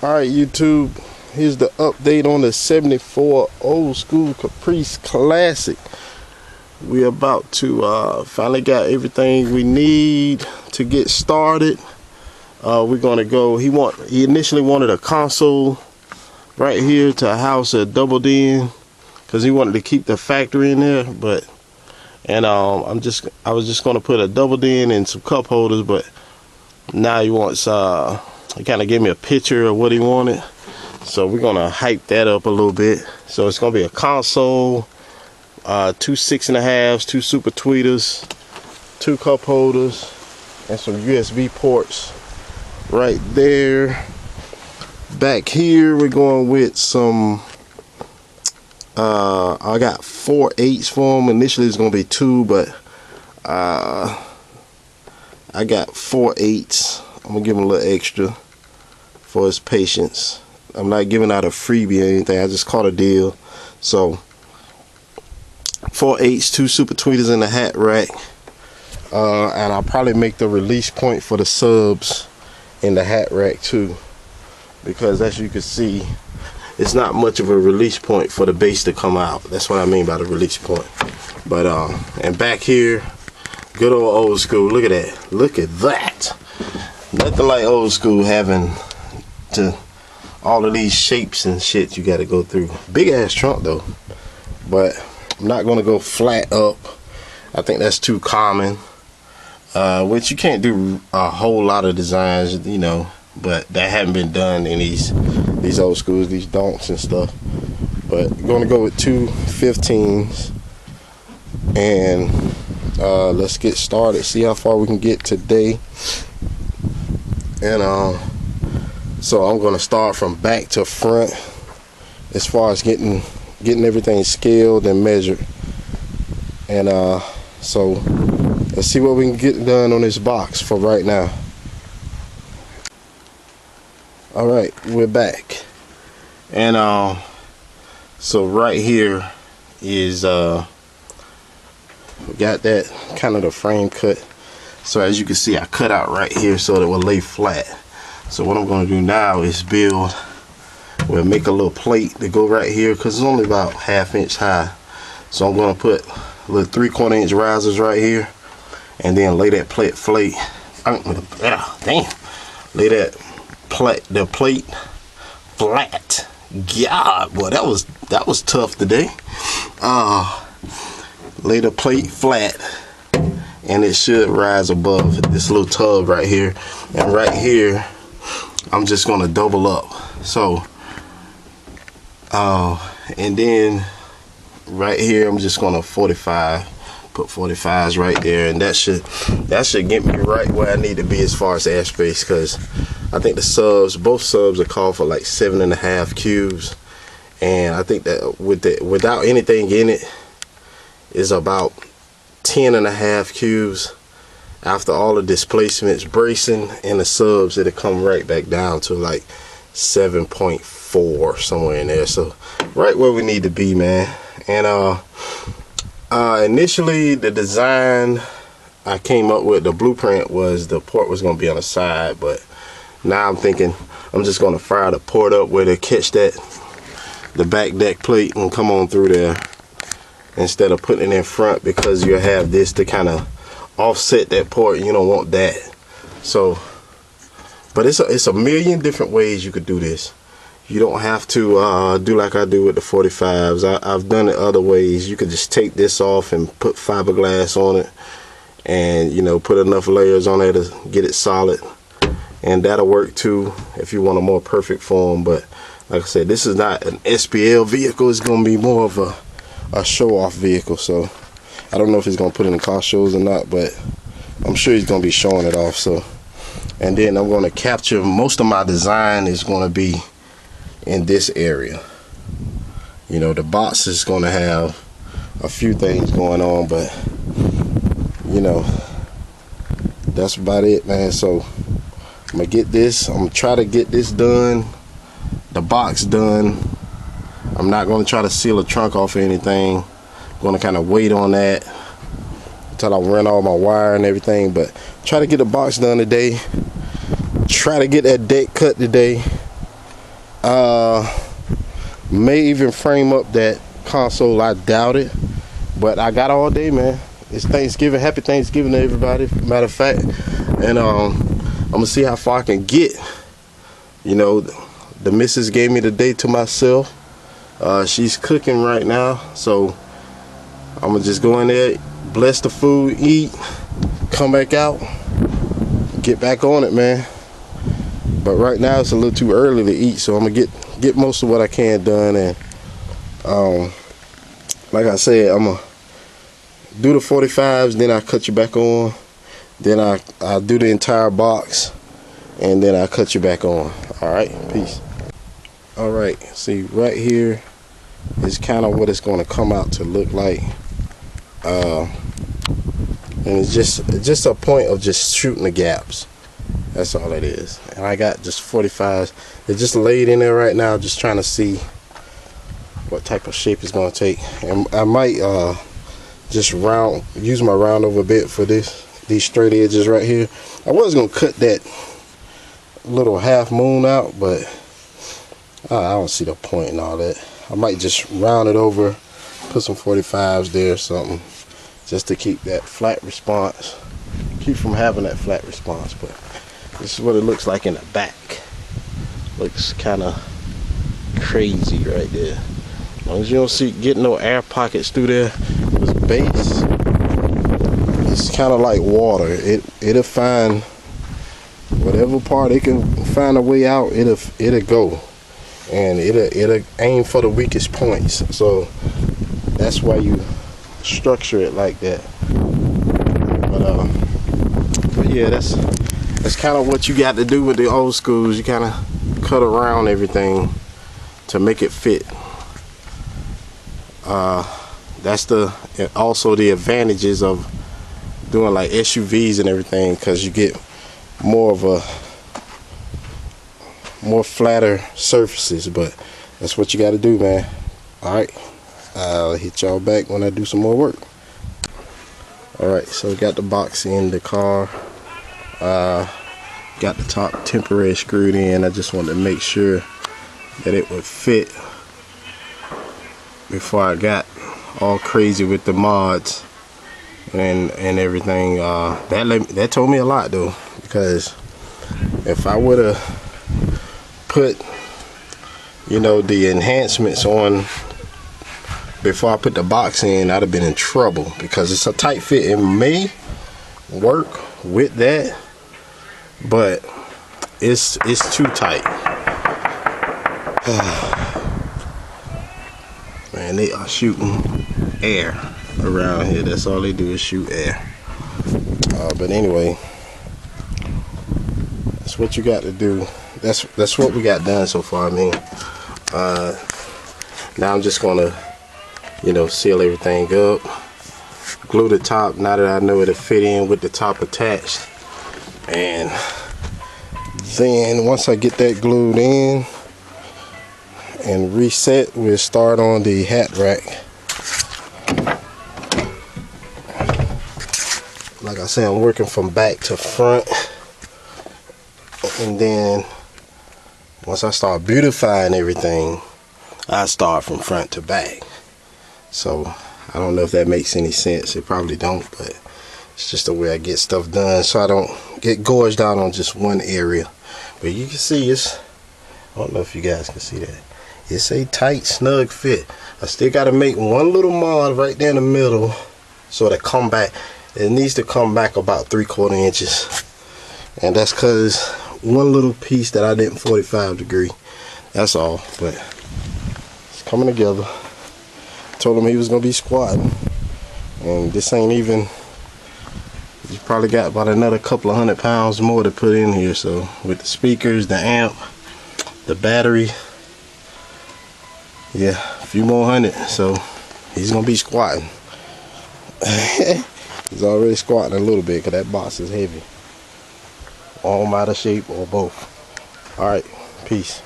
Alright, YouTube, here's the update on the 74 old school Caprice Classic. We're about to finally got everything we need to get started. We're gonna go, he initially wanted a console right here to house a double den because he wanted to keep the factory in there, but I was just gonna put a double den and some cup holders, but now he wants he kind of gave me a picture of what he wanted, so we're gonna hype that up a little bit. So it's gonna be a console, 2 6.5s, 2 super tweeters, 2 cup holders, and some USB ports right there. Back here we're going with some I got 4 8s for him. Initially it's gonna be 2, but I got 4 8s. I'm gonna give him a little extra for his patience. I'm not giving out a freebie or anything. I just caught a deal. So 4 8s, 2 super tweeters in the hat rack, and I'll probably make the release point for the subs in the hat rack too, because as you can see, it's not much of a release point for the bass to come out. That's what I mean by the release point. But and back here, good old school. Look at that. Look at that. Nothing like old school having to all of these shapes and shit you got to go through. Big ass trunk though, but I'm not gonna go flat up. I think that's too common, which you can't do a whole lot of designs, you know, but that haven't been done in these old schools, these donks and stuff. But I'm gonna go with 2 15s, and let's get started, see how far we can get today. And so I'm gonna start from back to front as far as getting everything scaled and measured. And so let's see what we can get done on this box for right now. All right, we're back. And so right here is we got that kind of the frame cut. So as you can see, I cut out right here so that it will lay flat. So what I'm going to do now is we'll make a little plate to go right here, because it's only about 1/2 inch high. So I'm going to put little 3/4 inch risers right here, and then lay that plate lay that plate flat. God, boy, that was tough today. Lay the plate flat, and it should rise above this little tub right here. And right here I'm just gonna double up. So and then right here I'm just gonna 45, put 45s right there, and that should get me right where I need to be as far as airspace, because I think both subs are called for like 7.5 cubes, and I think that without anything in it is about 10.5 cubes. After all the displacements, bracing, and the subs, it'll come right back down to like 7.4, somewhere in there. So right where we need to be, man. And initially the design I came up with, the blueprint was the port was gonna be on the side, but now I'm thinking I'm just gonna fire the port up where they catch the back deck plate and come on through there, instead of putting it in front, because you have this to kind of offset that port. You don't want that. So, but it's a million different ways you could do this. You don't have to do like I do with the 45s. I've done it other ways. You could just take this off and put fiberglass on it, and you know, put enough layers on there to get it solid, and that'll work too if you want a more perfect form. But like I said, this is not an SPL vehicle. It's gonna be more of a show-off vehicle. So I don't know if he's gonna put it in car shows or not, but I'm sure he's gonna be showing it off. So, and then I'm gonna capture most of my design is gonna be in this area. You know, the box is gonna have a few things going on, but you know, that's about it, man. So I'm gonna try to get this done, the box done. I'm not gonna try to seal a trunk off or anything. I'm gonna kind of wait on that until I run all my wire and everything, but try to get the box done today. Try to get that deck cut today. May even frame up that console. I doubt it, but I got all day, man. It's Thanksgiving. Happy Thanksgiving to everybody, matter of fact. And I'm gonna see how far I can get. You know, the missus gave me the day to myself. She's cooking right now, so I'm gonna just go in there, bless the food, eat, come back out, get back on it, man. But right now it's a little too early to eat, so I'm gonna get most of what I can done. And like I said, I'm gonna do the 45s, then I cut you back on, then I do the entire box, and then I cut you back on. All right, peace. All right, see right here is kind of what it's going to come out to look like, and it's just a point of just shooting the gaps. That's all it is. And I got just 45s. They're just laid in there right now, just trying to see what type of shape it's going to take. And I might just use my round over bit for these straight edges right here. I was going to cut that little half moon out, but I don't see the point in all that. I might just round it over, put some 45s there or something, just to keep that flat response, keep from having that flat response. But this is what it looks like in the back. Looks kind of crazy right there. As long as you don't get no air pockets through there. This base, it's kind of like water. It'll find whatever part it can find a way out. It'll go, and it'll aim for the weakest points. So that's why you structure it like that. But yeah, that's kind of what you got to do with the old schools. You kind of cut around everything to make it fit. That's also the advantages of doing like SUVs and everything, because you get more flatter surfaces. But that's what you got to do, man. All right, I'll hit y'all back when I do some more work. All right, so we got the box in the car. Got the top temporary screwed in. I just wanted to make sure that it would fit before I got all crazy with the mods and everything. That told me a lot though, because if I would have put, you know, the enhancements on before I put the box in, I'd have been in trouble, because it's a tight fit. It may work with that, but it's too tight. Man, they are shooting air around here. That's all they do is shoot air. But anyway, that's what you got to do. That's what we got done so far. I mean, now I'm just gonna, you know, seal everything up, glue the top now that I know it'll fit in with the top attached. And then once I get that glued in and reset, we'll start on the hat rack. Like I said, I'm working from back to front, and then once I start beautifying everything, I start from front to back. So I don't know if that makes any sense. It probably don't, but it's just the way I get stuff done, so I don't get gorged out on just one area. But you can see I don't know if you guys can see that. It's a tight, snug fit. I still got to make one little mod right there in the middle, so it'll come back. It needs to come back about 3/4 inches, and that's because one little piece that I didn't 45 degree. That's all. But it's coming together. Told him he was gonna be squatting, and this ain't even. You probably got about another couple of 100 pounds more to put in here. So with the speakers, the amp, the battery, yeah, a few more hundred. So he's gonna be squatting. He's already squatting a little bit because that box is heavy. All out of shape or both. All right, peace.